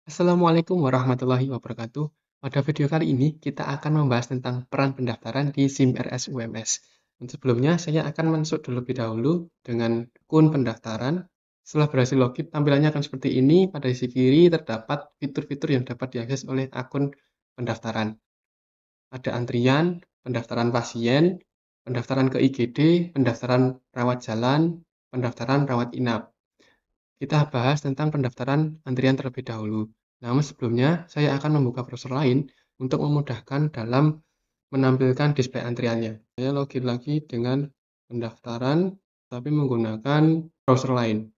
Assalamualaikum warahmatullahi wabarakatuh. Pada video kali ini kita akan membahas tentang peran pendaftaran di SIM RS UMS. Sebelumnya saya akan masuk terlebih dahulu dengan akun pendaftaran. Setelah berhasil login, tampilannya akan seperti ini. Pada sisi kiri terdapat fitur-fitur yang dapat diakses oleh akun pendaftaran. Ada antrian, pendaftaran pasien, pendaftaran ke IGD, pendaftaran rawat jalan, pendaftaran rawat inap. Kita bahas tentang pendaftaran antrian terlebih dahulu. Namun sebelumnya, saya akan membuka browser lain untuk memudahkan dalam menampilkan display antriannya. Saya login lagi dengan pendaftaran, tapi menggunakan browser lain.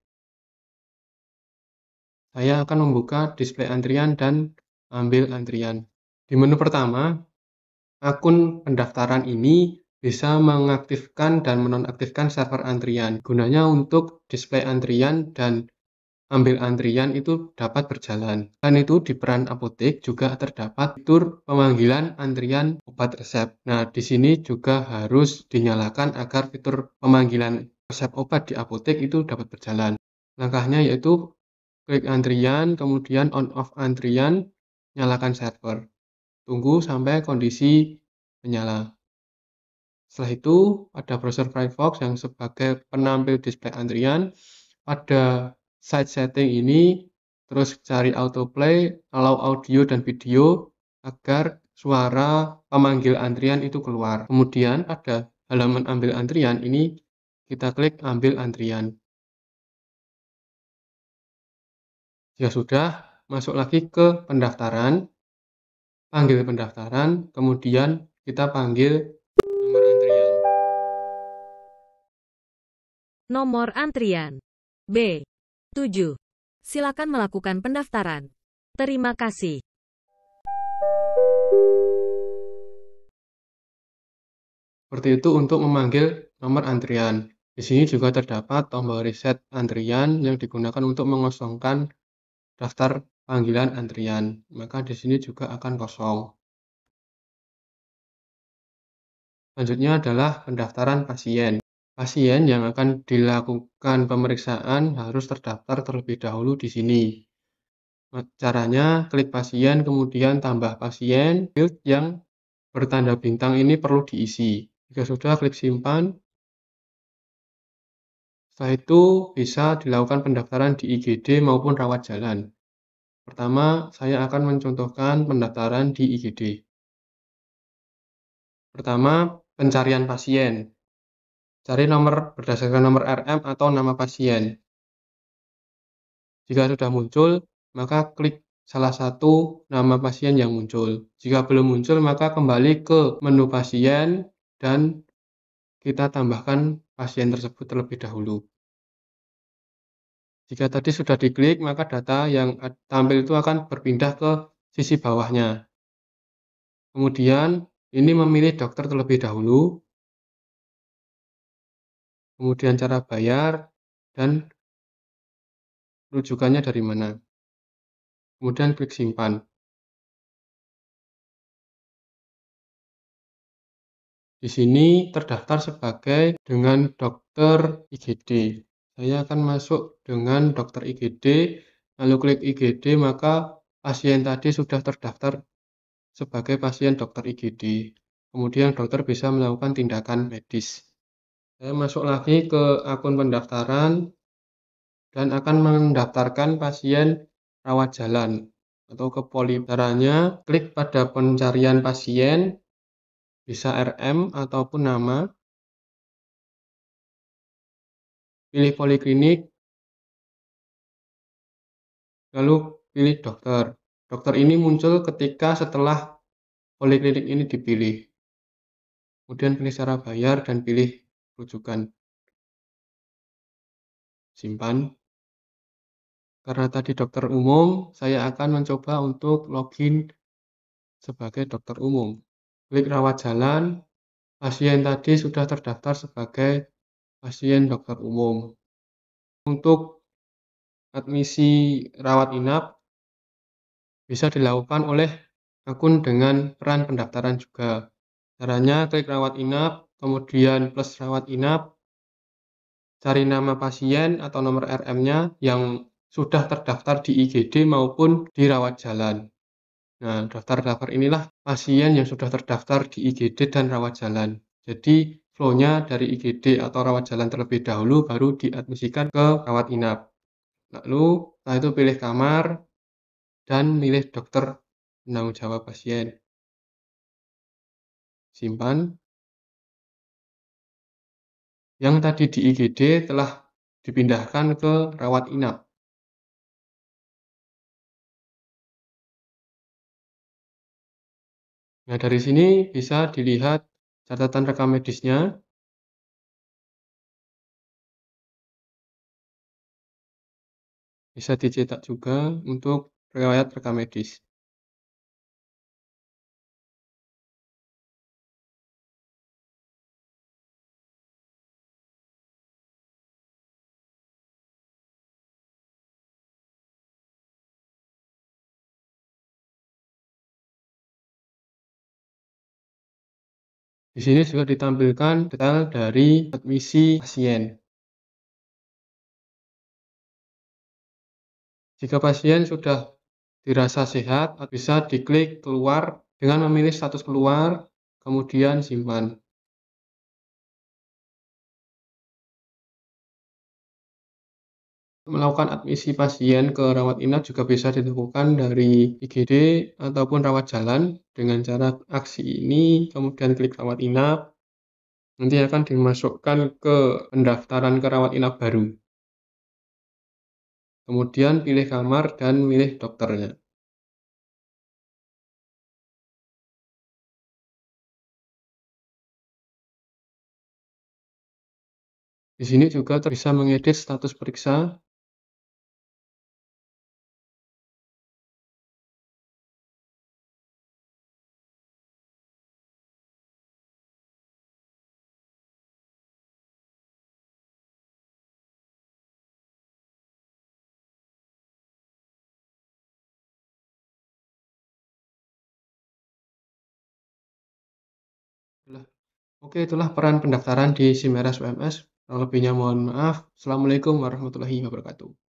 Saya akan membuka display antrian dan ambil antrian. Di menu pertama, akun pendaftaran ini bisa mengaktifkan dan menonaktifkan server antrian. Gunanya untuk display antrian dan ambil antrian itu dapat berjalan. Selain itu, di peran apotek juga terdapat fitur pemanggilan antrian obat resep. Nah, di sini juga harus dinyalakan agar fitur pemanggilan resep obat di apotek itu dapat berjalan. Langkahnya yaitu klik antrian, kemudian on off antrian, nyalakan server. Tunggu sampai kondisi menyala. Setelah itu, ada browser Firefox yang sebagai penampil display antrian. Pada site setting ini, terus cari autoplay, allow audio dan video agar suara pemanggil antrian itu keluar. Kemudian pada halaman ambil antrian ini, kita klik ambil antrian. Jika sudah, masuk lagi ke pendaftaran, panggil pendaftaran, kemudian kita panggil nomor antrian. Nomor antrian B7. Silakan melakukan pendaftaran. Terima kasih. Seperti itu untuk memanggil nomor antrian. Di sini juga terdapat tombol reset antrian yang digunakan untuk mengosongkan daftar panggilan antrian. Maka di sini juga akan kosong. Selanjutnya adalah pendaftaran pasien. Pasien yang akan dilakukan pemeriksaan harus terdaftar terlebih dahulu di sini. Caranya, klik pasien, kemudian tambah pasien, field yang bertanda bintang ini perlu diisi. Jika sudah, klik simpan. Setelah itu, bisa dilakukan pendaftaran di IGD maupun rawat jalan. Pertama, saya akan mencontohkan pendaftaran di IGD. Pertama, pencarian pasien. Cari nomor berdasarkan nomor RM atau nama pasien. Jika sudah muncul, maka klik salah satu nama pasien yang muncul. Jika belum muncul, maka kembali ke menu pasien dan kita tambahkan pasien tersebut terlebih dahulu. Jika tadi sudah diklik, maka data yang tampil itu akan berpindah ke sisi bawahnya. Kemudian, ini memilih dokter terlebih dahulu. Kemudian cara bayar dan rujukannya dari mana. Kemudian klik simpan. Di sini terdaftar sebagai dengan dokter IGD. Saya akan masuk dengan dokter IGD, lalu klik IGD, maka pasien tadi sudah terdaftar sebagai pasien dokter IGD. Kemudian dokter bisa melakukan tindakan medis. Saya masuk lagi ke akun pendaftaran dan akan mendaftarkan pasien rawat jalan atau ke poli. Caranya, klik pada pencarian pasien, bisa RM ataupun nama, pilih poliklinik, lalu pilih dokter. Dokter ini muncul ketika setelah poliklinik ini dipilih. Kemudian pilih cara bayar dan pilih rujukan. Simpan. Karena tadi dokter umum, saya akan mencoba untuk login sebagai dokter umum. Klik rawat jalan, pasien tadi sudah terdaftar sebagai pasien dokter umum. Untuk admisi rawat inap, bisa dilakukan oleh akun dengan peran pendaftaran juga. Caranya klik rawat inap, kemudian plus rawat inap, cari nama pasien atau nomor RM-nya yang sudah terdaftar di IGD maupun di rawat jalan. Nah, daftar-daftar inilah pasien yang sudah terdaftar di IGD dan rawat jalan. Jadi, flow-nya dari IGD atau rawat jalan terlebih dahulu baru diadmisikan ke rawat inap. Lalu, setelah itu pilih kamar dan milih dokter penanggung jawab pasien. Simpan. Yang tadi di IGD telah dipindahkan ke rawat inap. Nah, dari sini bisa dilihat catatan rekam medisnya. Bisa dicetak juga untuk riwayat rekam medis. Di sini juga ditampilkan detail dari admisi pasien. Jika pasien sudah dirasa sehat, bisa diklik keluar dengan memilih status keluar, kemudian simpan. Melakukan admisi pasien ke rawat inap juga bisa dilakukan dari IGD ataupun rawat jalan dengan cara aksi ini, kemudian klik rawat inap, nanti akan dimasukkan ke pendaftaran ke rawat inap baru. Kemudian pilih kamar dan milih dokternya. Di sini juga bisa mengedit status periksa. Oke, itulah peran pendaftaran di SIMERAS UMS. Kurang lebihnya mohon maaf. Assalamualaikum warahmatullahi wabarakatuh.